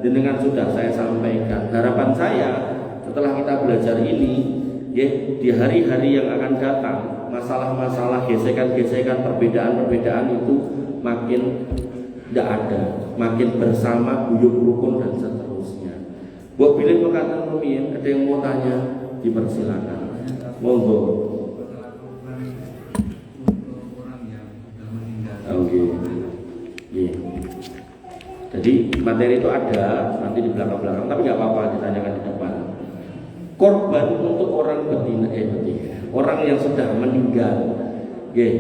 dengan sudah saya sampaikan. Harapan saya setelah kita belajar ini, ya, di hari-hari yang akan datang, masalah-masalah gesekan-gesekan, perbedaan-perbedaan itu makin tidak ada, makin bersama, guyup rukun dan seterusnya. Buat pilih perkataan Rumiyin, ada yang mau tanya, dipersilakan. Monggo. Yeah. Jadi materi itu ada nanti di belakang-belakang, tapi nggak apa-apa ditanyakan di depan. Korban untuk orang betina, orang yang sudah meninggal. Yeah.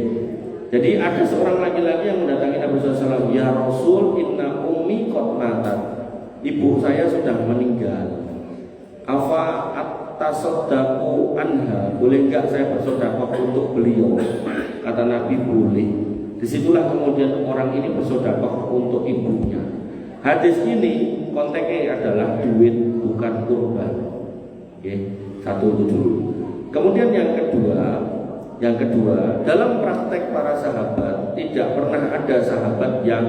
Jadi ada seorang laki-laki yang mendatangi Nabi SAW, ya Rasul, inna ummi qad matat. ibu saya sudah meninggal. Afa atasodaku anha, boleh enggak saya bersedekah untuk beliau? Kata Nabi boleh. Disitulah kemudian orang ini bersedekah untuk ibunya. Hadis ini konteksnya adalah duit, bukan kurban. Oke, satu itu dulu. Kemudian yang kedua, dalam praktek para sahabat tidak pernah ada sahabat yang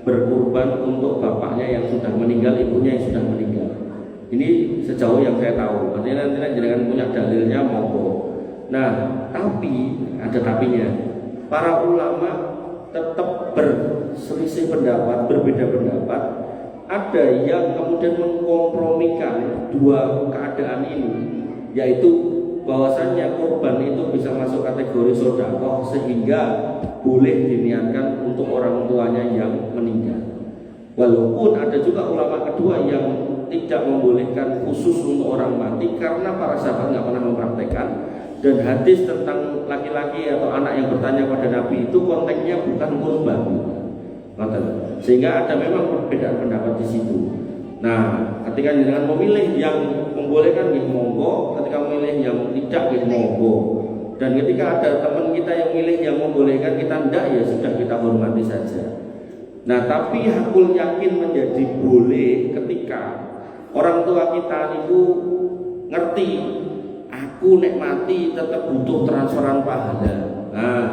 berkurban untuk bapaknya yang sudah meninggal, ibunya yang sudah meninggal. Ini sejauh yang saya tahu. Artinya nanti jangan punya dalilnya monggo. Nah, tapi ada tapinya. Para ulama tetap berselisih pendapat, berbeda pendapat. Ada yang kemudian mengkompromikan dua keadaan ini, yaitu bahwasannya kurban itu bisa masuk kategori sedekah sehingga boleh diniatkan untuk orang tuanya yang meninggal. Walaupun ada juga ulama kedua yang tidak membolehkan khusus untuk orang mati karena para sahabat nggak pernah mempraktekkan, dan hadis tentang laki-laki atau anak yang bertanya pada Nabi itu konteksnya bukan kurban, sehingga ada memang perbedaan pendapat di situ. Nah, ketika dengan memilih yang membolehkan ya monggo, ketika memilih yang tidak ya monggo, dan ketika ada teman kita yang milih yang membolehkan kita tidak, ya sudah kita hormati saja. Nah, tapi hakul yakin menjadi boleh ketika orang tua kita itu ngerti aku nek mati tetap butuh transferan pahala. Nah,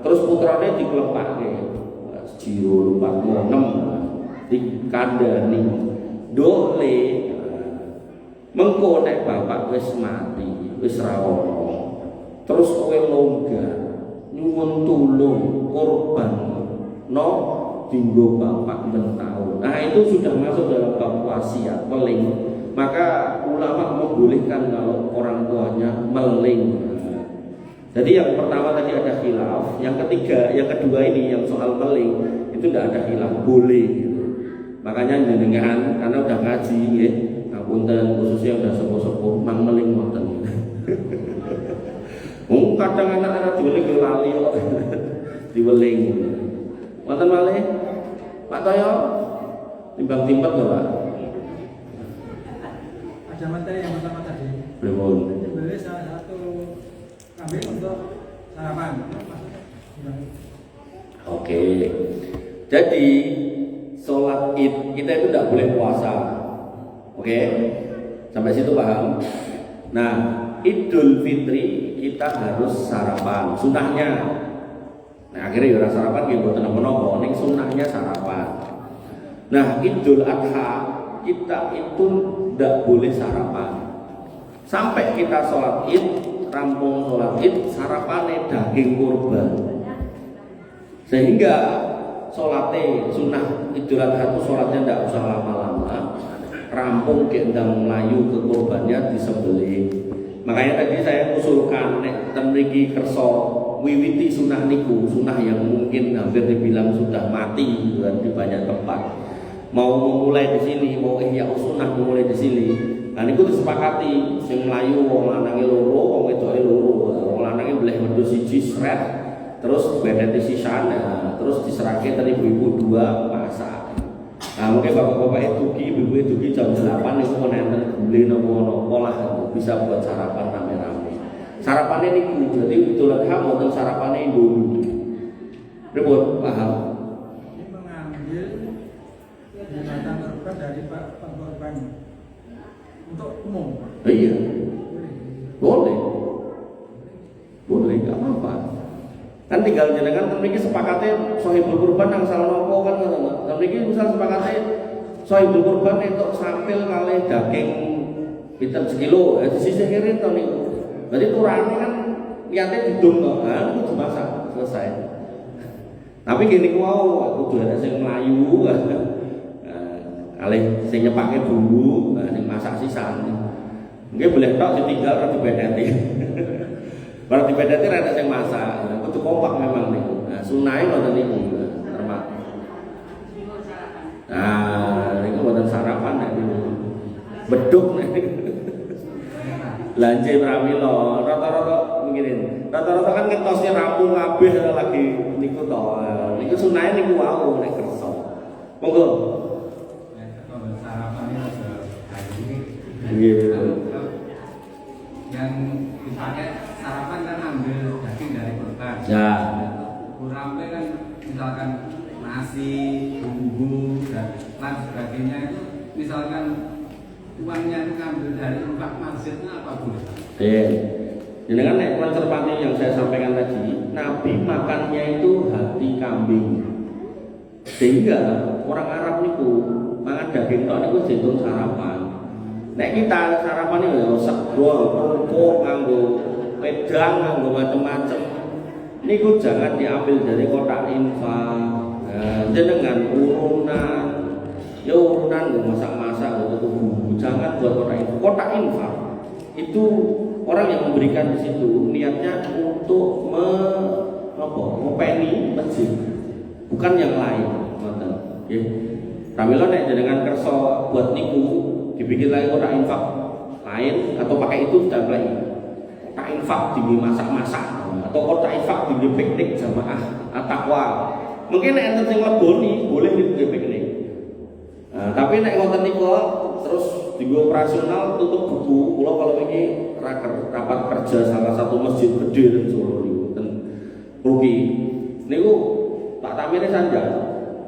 terus putranya dikelepake Jiro 46 dikandani dole mengko nek bapak wis mati wis ra ono terus kowe longgar nyuwun tulung korban no dinggo bapak mentau. Nah, itu sudah masuk dalam bab wasiat meling. Maka ulama membolehkan kalau orang tuanya meling. Jadi yang pertama tadi ada khilaf, yang kedua ini yang soal meling itu tidak ada khilaf, boleh gitu. Makanya jenengan karena udah ngaji ya, ngapunten khususnya udah sepuh-sepuh mang meling ngoten. Kadang anak-anak diweling lali kok. Diweling. Wonten malih Pak Toyo timbang-timbang lho Pak. Ada materi yang pertama tadi. Belum. Beli salah satu kambing untuk sarapan. Oke. Jadi sholat id kita itu tidak boleh puasa. Oke. Sampai situ paham? Nah, Idul Fitri kita harus sarapan. Sunahnya. Nah, akhirnya ya sarapan nggih mboten napa-napa, ning sunahnya sarapan. Nah, Idul Adha kita itu tidak boleh sarapan. Sampai kita sholat id, rampung sholat id, sarapannya daging kurban. Sehingga sholatnya sunah Idul Adha itu sholatnya tidak usah lama-lama. Rampung gendang melayu ke kurbannya disembelih. Makanya tadi saya usulkan nek ten mriki kersa wiwiti sunah niku, sunah yang mungkin hampir dibilang sudah mati di banyak tempat. Mau memulai di sini, mau ihya sunnah memulai di sini. Nah niku disepakati sing mlayu wong lanange loro, wong wedoke loro. Wong lanange boleh wedhus siji sret, terus bedete sisan, terus diserahke tadi ibu-ibu dua masak. Nah mungkin bapak-bapak itu ibu-ibu itu jam 8 niku kon enten beli nopo-nopo lah bisa buat sarapan rame-rame. Sarapannya niku, jadi Idul Adha mboten sarapannya Indomie. Repot, paham? Ini mengambil binatang korban dari Pak korban untuk umum. Iya. Boleh. Boleh, nggak apa-apa. Kan tinggal jenengan mriki sepakatnya sahibul kurban nang salah nopo kan ngono. Mriki misal sepakatnya sahibul kurban entuk sampil kalih daging pinten sekilo, disisihirin to niku. Berarti kurangnya kan niatnya didum kok, itu dimasak selesai. Tapi gini wow, aku juga ada yang melayu, kalih sing nyepake bumbu, ning masak sisan. Mungkin boleh tok ditinggal ora dibedeti. Baru dibedeti ora ada sing masak. Kudu kompak memang niku. Nah, sunahe wonten niku. Termak. Nah, niku wonten sarapan nek beduk nek Lanje pramila rata-rata ngene. Rata-rata kan ngetosnya rampung kabeh lagi niku to. Niku sunahe niku wau nek kersa. Monggo. Sarapan Iya. Yang dipakai sarapan kan ambil daging dari kurban. Ya. Kurampe kan misalkan nasi, bumbu dan lain sebagainya itu misalkan uangnya itu ngambil dari infak masjidnya apa boleh? Oke. Dengan nek konservasi yang saya sampaikan tadi, Nabi makannya itu hati kambing. Sehingga orang Arab niku mangan daging tok niku dihitung sarapan. Nek kita sarapan itu ya sego, kerupuk, nganggo wedang, nganggo macam-macam. Niku jangan diambil dari kotak infak. Jenengan urunan, ya urunan masak-masak atau bumbu, jangan buat kotak infak. Kotak infak itu orang yang memberikan di situ niatnya untuk mopeni masjid, bukan yang lain. Oke. Pramila nek jenengan kersa buat niku dibikin lagi kotak infak lain atau pakai itu sudah lain. Kotak infak dimasak-masak atau kotak infak di piknik jamaah at-taqwa. Mungkin nek enten sing leboni boleh di piknik. Nah, tapi nek ngoten niku terus digo operasional tutup buku. Kula kalau ini rapat kerja salah satu masjid gede di Solo niku ten rugi. Niku tak tamire sanjang.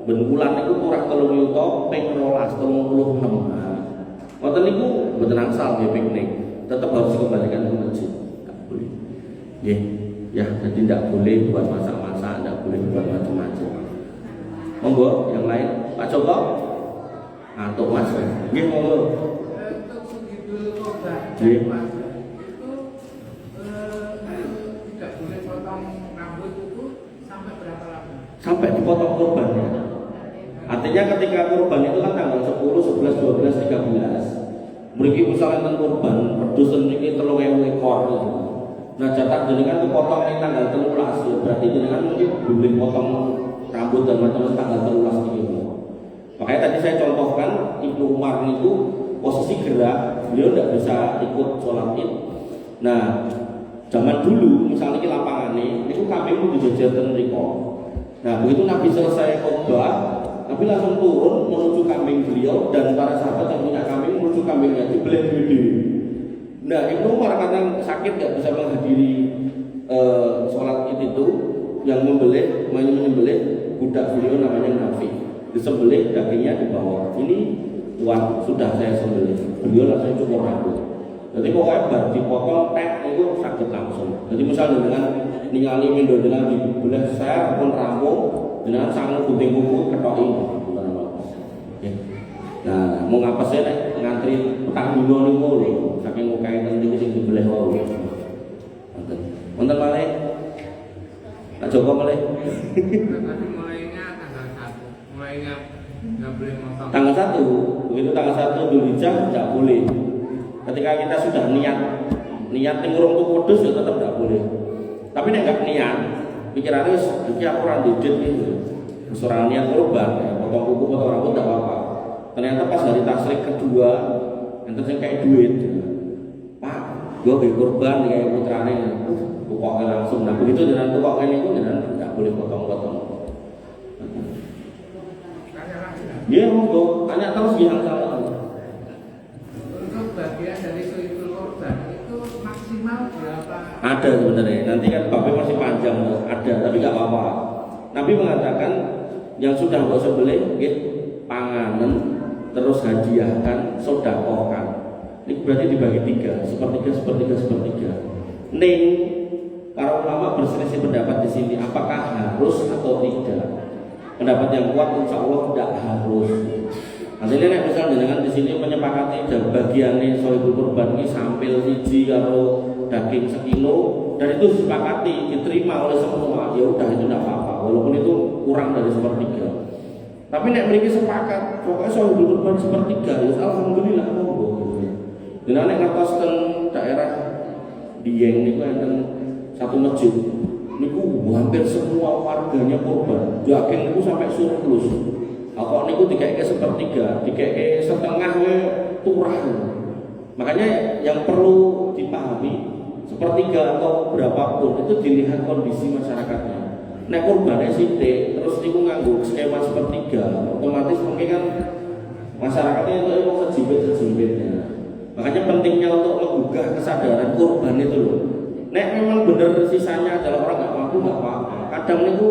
Ben wulan niku kurang 3 yuta ping 12 36. Ngoten niku mboten angsal nggih piknik. Tetap harus dikembalikan ke masjid. Enggak boleh. Nggih. Ya, jadi tidak boleh buat masak-masak, tidak boleh buat macam-macam. Monggo yang lain, Pak Joko. Antuk Mas. Nggih monggo. Untuk sugidul korban Nggih. itu tidak boleh potong rambut itu sampai berapa lama? Sampai dipotong kurbannya. Artinya ketika kurban itu kan tanggal 10, 11, 12, 13. Mriki misalnya tentang kurban, pedus niki 3.000 ekor. Nah, jatah jenengan dipotong ning tanggal 13, ya berarti jenengan mungkin boleh potong rambut dan macam-macam tanggal 13 ini. Makanya tadi saya contohkan Ibnu Umar itu posisi gerak, beliau tidak bisa ikut sholat Id. Nah, zaman dulu misalnya di lapangan itu kambing dijajar ten mriko. Nah, begitu Nabi selesai khutbah, Nabi langsung turun menuju kambing beliau dan para sahabat yang punya kambing menuju kambingnya dibeleh gede. Nah, Ibnu Umar karena sakit nggak bisa menghadiri sholat Id itu, yang menyembelih budak beliau namanya Nafi. Disembelih dagingnya dibawa. Ini tuan sudah saya sembelih. Beliau langsung cukur rambut. Jadi pokoknya bar dipotong tek itu sakit langsung. Jadi misalnya dengan ningali mendo dengan dibelah saya pun rampung dengan sangat gunting kuku ketoki bukan apa. Oke. Nah, mau ngapa sih nek ngantri petang dino niku lho, saking mukae penting sing dibelah wae. Wonten. Wonten malih. Pak Joko malih. Tadi mulainya tanggal 1. Mulainya nggak boleh motong. Tanggal 1, begitu tanggal 1 Dzulhijjah tidak boleh. Ketika kita sudah niat ning urung tuku wedhus ya tetap tidak boleh. Tapi nek enggak niat, pikirannya iki aku ora ndedit iki. Wis ora niat kurban, ya, potong kuku potong rambut tidak apa-apa. Ternyata pas hari tasrik kedua, enten sing kayak duit. Pak, gua ge kurban kayak putrane. Tukoknya langsung. Nah, begitu dengan tukoknya niku jenengan tidak boleh potong-potong. Dia monggo tanya terus yang salah. Untuk bagian dari sujudul korban itu maksimal berapa? Ada sebenarnya. Nanti kan babnya masih panjang, ada tapi nggak apa-apa. Nabi mengatakan yang sudah nggak sembelih, panganen, terus hadiahkan, sodakohkan. Ini berarti dibagi 3, sepertiga. Ning para ulama berselisih pendapat di sini, apakah harus atau tidak. Pendapat yang kuat insya Allah tidak harus. Artinya nek misalnya dengan di sini menyepakati bagian ini sohibul kurban ini sampil siji karo daging sekilo dan itu disepakati diterima oleh semua, ya udah itu tidak apa-apa walaupun itu kurang dari sepertiga. Tapi nek mereka sepakat pokoknya sohibul kurban sepertiga, ya alhamdulillah monggo. Dan nek ngertos teng daerah Dieng niku enten satu masjid niku hampir semua warganya korban. Daging niku sampai surplus. Kok niku dikeke sepertiga, dikeke setengah we turah. Makanya yang perlu dipahami sepertiga atau berapapun itu dilihat kondisi masyarakatnya. Nek korbannya sithik terus niku nganggo skema sepertiga, otomatis mungkin kan masyarakatnya itu emang sejimbit-sejimbitnya. Makanya pentingnya untuk menggugah kesadaran kurban itu loh. Nek memang bener sisanya adalah orang nggak mampu nggak apa-apa. Kadang itu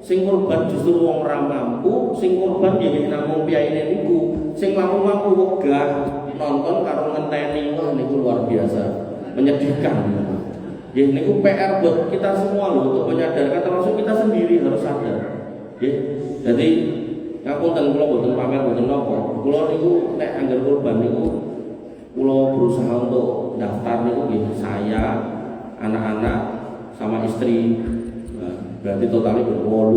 sing kurban justru wong ora mampu, sing kurban ya namung piyaine niku, sing mampu wegah nonton karo ngenteni niku luar biasa, menyedihkan. Ya niku PR buat kita semua loh untuk menyadarkan, termasuk kita sendiri harus sadar. Ya, jadi ngapunten kula boten pamer boten napa. Kula niku nek anggar kurban niku kula berusaha untuk daftar niku nggih saya, anak-anak sama istri. Nah, berarti totalnya ber-8.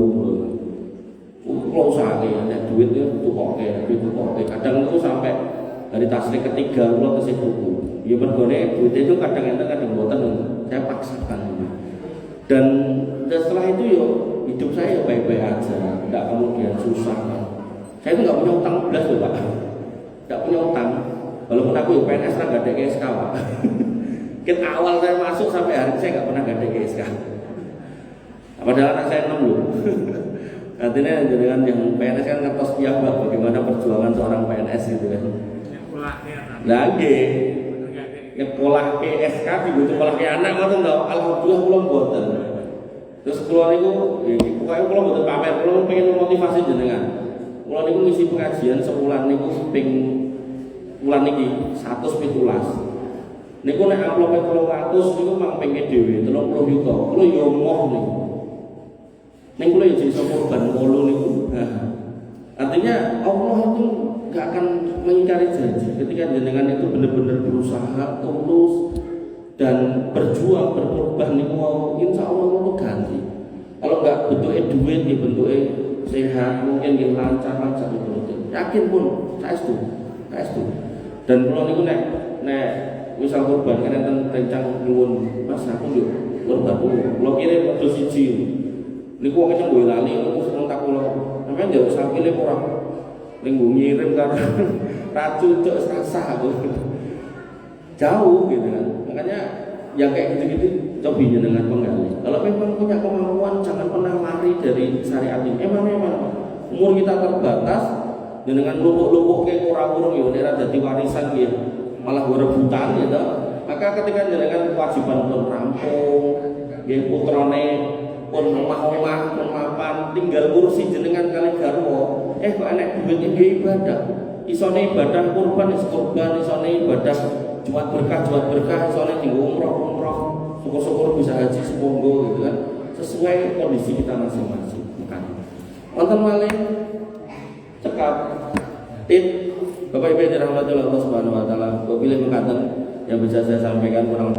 Kula usahake nek duit itu tukoke. Kadang itu sampai dari tasrik ketiga kula tesih tuku. Ya bergone duit itu kadang enten kadang boten saya paksakan. Dan setelah itu yo hidup saya baik-baik aja, tidak kemudian susah. Saya itu nggak punya utang belas loh Pak, nggak punya utang. Walaupun aku ya PNS nggak ada KSK Pak. Kita awal saya masuk sampai hari ini saya nggak pernah ada KSK. Padahal anak saya 6 loh. Artinya dengan yang PNS kan ngertos piambak bagaimana perjuangan seorang PNS gitu kan. Lagi nyekolah ke SK dibutuh sekolah ke anak ngoten to. Alhamdulillah kula mboten. Terus kula niku pokoke kula mboten pamer, kula pengen memotivasi jenengan. Kula niku ngisi pengajian sebulan niku ping bulan niki 117. Niku nek amplop 300 niku mang penge dhewe 30 juta. Kula yo moh niku. Ning kula yo iso kurban 8 niku. Artinya Allah itu gak akan mengingkari janji ketika jenengan itu benar-benar berusaha tulus dan berjuang berkorban niku insya Allah itu ganti. Kalau nggak bentuknya duit ya bentuknya sehat mungkin yang lancar itu yakin pun saya itu dan kalau niku nek misal korban kan enten rencang nyuwun Mas aku yo korban kula kirim foto siji niku wong kenceng boyo lali terus nang kula sampeyan yo sampile ora ning ngirim karo racun cok sah aku jauh gitu kan. Makanya yang kayak gitu-gitu coba dengan penggali. Kalau memang punya kemampuan jangan pernah lari dari syariat ini. Emang umur kita terbatas dengan lupuk-lupuk kayak kurang-kurang ya daerah jadi warisan ya malah berebutan gitu. Maka ketika dengan kewajiban pun rampung ya putrane pun omah-omah pun mapan tinggal ngurusi jenengan kali garwa kok enek duit iki ibadah isone ibadah kurban isone ibadah jumat berkah isone tinggal umroh syukur-syukur bisa haji semonggo gitu kan sesuai kondisi kita masing-masing. Wonten malih cekap tit Bapak Ibu dirahmati Allah Subhanahu wa taala. Apabila mengatakan yang bisa saya sampaikan kurang